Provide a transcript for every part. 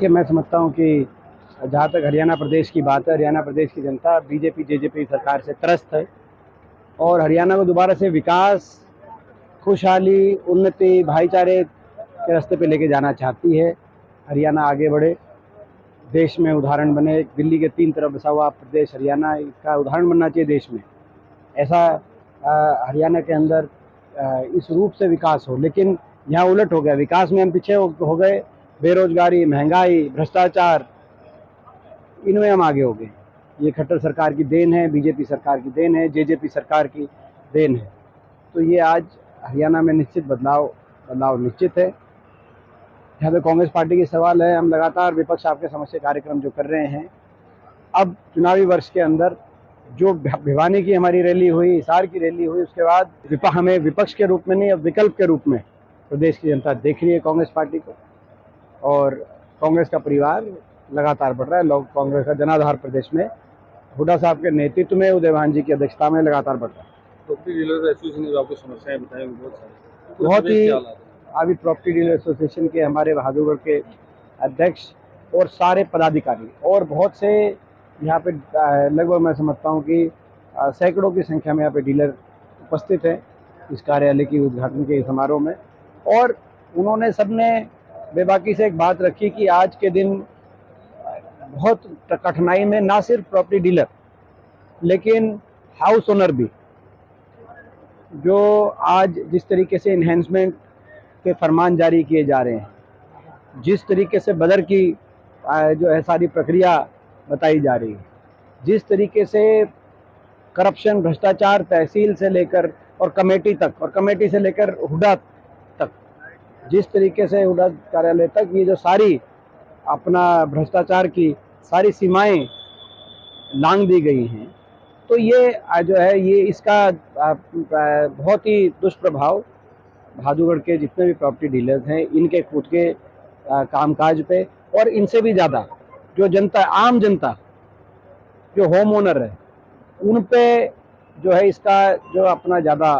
देखिए, मैं समझता हूँ कि जहाँ तक हरियाणा प्रदेश की बात है, हरियाणा प्रदेश की जनता बीजेपी जेजेपी सरकार से त्रस्त है और हरियाणा को दोबारा से विकास, खुशहाली, उन्नति, भाईचारे के रास्ते पे लेके जाना चाहती है। हरियाणा आगे बढ़े, देश में उदाहरण बने। दिल्ली के 3 तरफ बसा हुआ प्रदेश हरियाणा, इसका उदाहरण बनना चाहिए देश में। ऐसा हरियाणा के अंदर इस रूप से विकास हो, लेकिन यहाँ उलट हो गया। विकास में हम पीछे हो गए। बेरोजगारी, महंगाई, भ्रष्टाचार, इनमें हम आगे हो गए। ये खट्टर सरकार की देन है, बीजेपी सरकार की देन है, जेजेपी सरकार की देन है। तो ये आज हरियाणा में निश्चित बदलाव निश्चित है। यहाँ पे कांग्रेस पार्टी की सवाल है, हम लगातार विपक्ष आपके समस्या कार्यक्रम जो कर रहे हैं, अब चुनावी वर्ष के अंदर जो भिवानी की हमारी रैली हुई, हिसार की रैली हुई, उसके बाद हमें विपक्ष के रूप में नहीं, अब विकल्प के रूप में प्रदेश की जनता देख रही है कांग्रेस पार्टी को। और कांग्रेस का परिवार लगातार बढ़ रहा है। लोग कांग्रेस का जनाधार प्रदेश में हुड्डा साहब के नेतृत्व में, उदयभान जी की अध्यक्षता में लगातार बढ़ रहा है। प्रॉपर्टी डीलर एसोसिएशन ने आपको समस्याएं बताई बहुत सारी, बहुत ही अभी प्रॉपर्टी डीलर एसोसिएशन के हमारे बहादुरगढ़ के अध्यक्ष और सारे पदाधिकारी और बहुत से यहाँ पे लगभग मैं समझता हूँ कि सैकड़ों की संख्या में यहाँ पे डीलर उपस्थित हैं इस कार्यालय की उद्घाटन के समारोह में। और उन्होंने सबने बेबाकी से एक बात रखी कि आज के दिन बहुत कठिनाई में ना सिर्फ प्रॉपर्टी डीलर लेकिन हाउस ओनर भी, जो आज जिस तरीके से इन्हेंसमेंट के फरमान जारी किए जा रहे हैं, जिस तरीके से बदर की जो है सारी प्रक्रिया बताई जा रही है, जिस तरीके से करप्शन, भ्रष्टाचार तहसील से लेकर और कमेटी तक, और कमेटी से लेकर हुड्डा तक, जिस तरीके से हुड्डा कार्यालय तक ये जो सारी अपना भ्रष्टाचार की सारी सीमाएं लांघ दी गई हैं, तो ये जो है ये इसका बहुत ही दुष्प्रभाव बहादुरगढ़ के जितने भी प्रॉपर्टी डीलर्स हैं इनके खुद के कामकाज पे, और इनसे भी ज़्यादा जो जनता, आम जनता, जो होम ओनर है, उन पे जो है इसका जो अपना ज़्यादा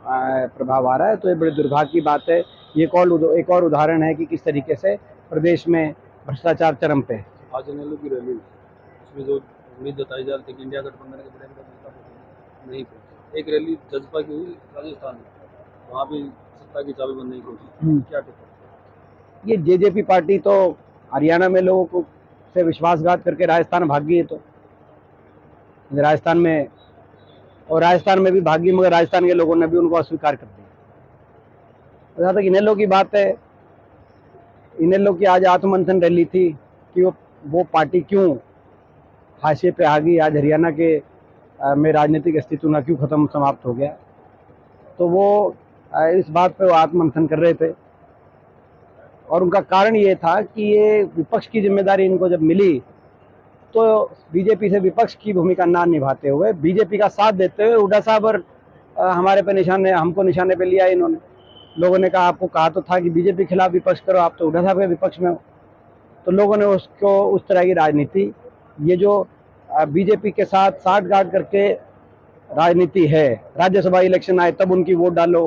प्रभाव आ रहा है। तो ये बड़े दुर्भाग्य की बात है। ये एक और उदाहरण है कि किस तरीके से प्रदेश में भ्रष्टाचार चरम पे है। आज इनेलो की रैली, उसमें जो उम्मीद जताई जा रही थी कि इंडिया गठबंधन के बड़े नेता नहीं पहुंचे, एक रैली जज्बा की हुई राजस्थान में, वहाँ भी सत्ता की चाबी बनने की कोशिश, क्या टिप्पणी? ये जेजेपी पार्टी तो हरियाणा में लोगों को से विश्वासघात करके राजस्थान भाग गई है। तो राजस्थान में, और राजस्थान में भी भागी, मगर राजस्थान के लोगों ने भी उनको अस्वीकार कर दिया। जहाँ तक इनेलो की बात है, इनेलो की आज आत्ममंथन रैली थी कि वो पार्टी क्यों हाशिए पे आ गई, आज हरियाणा के में राजनीतिक अस्तित्व न क्यों खत्म समाप्त हो गया। तो वो इस बात पे वो आत्ममंथन कर रहे थे और उनका कारण ये था कि ये विपक्ष की जिम्मेदारी इनको जब मिली तो बीजेपी से विपक्ष की भूमिका ना निभाते हुए, बीजेपी का साथ देते हुए हुड्डा साहब और हमको निशाने पे लिया इन्होंने। लोगों ने कहा, आपको कहा तो था कि बीजेपी के खिलाफ विपक्ष करो, आप तो हुड्डा साहब के विपक्ष में हो। तो लोगों ने उसको उस तरह की राजनीति, ये जो बीजेपी के साथ साठगांठ करके राजनीति है, राज्यसभा इलेक्शन आए तब उनकी वोट डालो,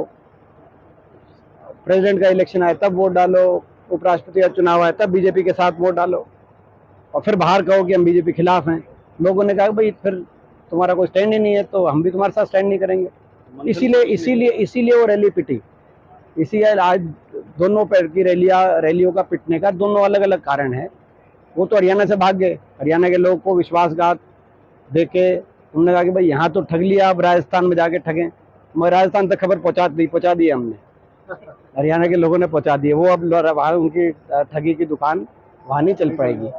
प्रेसिडेंट का इलेक्शन आए तब वोट डालो, उपराष्ट्रपति का चुनाव आए तब बीजेपी के साथ वोट डालो, और फिर बाहर कहो कि हम बीजेपी खिलाफ हैं। लोगों ने कहा भाई फिर तुम्हारा कोई स्टैंड ही नहीं है तो हम भी तुम्हारे साथ स्टैंड नहीं करेंगे। इसीलिए वो रैली पिटी। इसी आज दोनों पैर की रैलियों का पिटने का दोनों अलग अलग कारण है। वो तो हरियाणा से भाग गए, हरियाणा के लोग को विश्वासघात देके उन्होंने कहा कि भाई यहाँ तो ठग लिया, अब राजस्थान में जाके ठगें। मगर राजस्थान तक खबर पहुँचा दी हमने, हरियाणा के लोगों ने पहुँचा दी। वो अब उनकी ठगी की दुकान वहाँ नहीं चल पाएगी।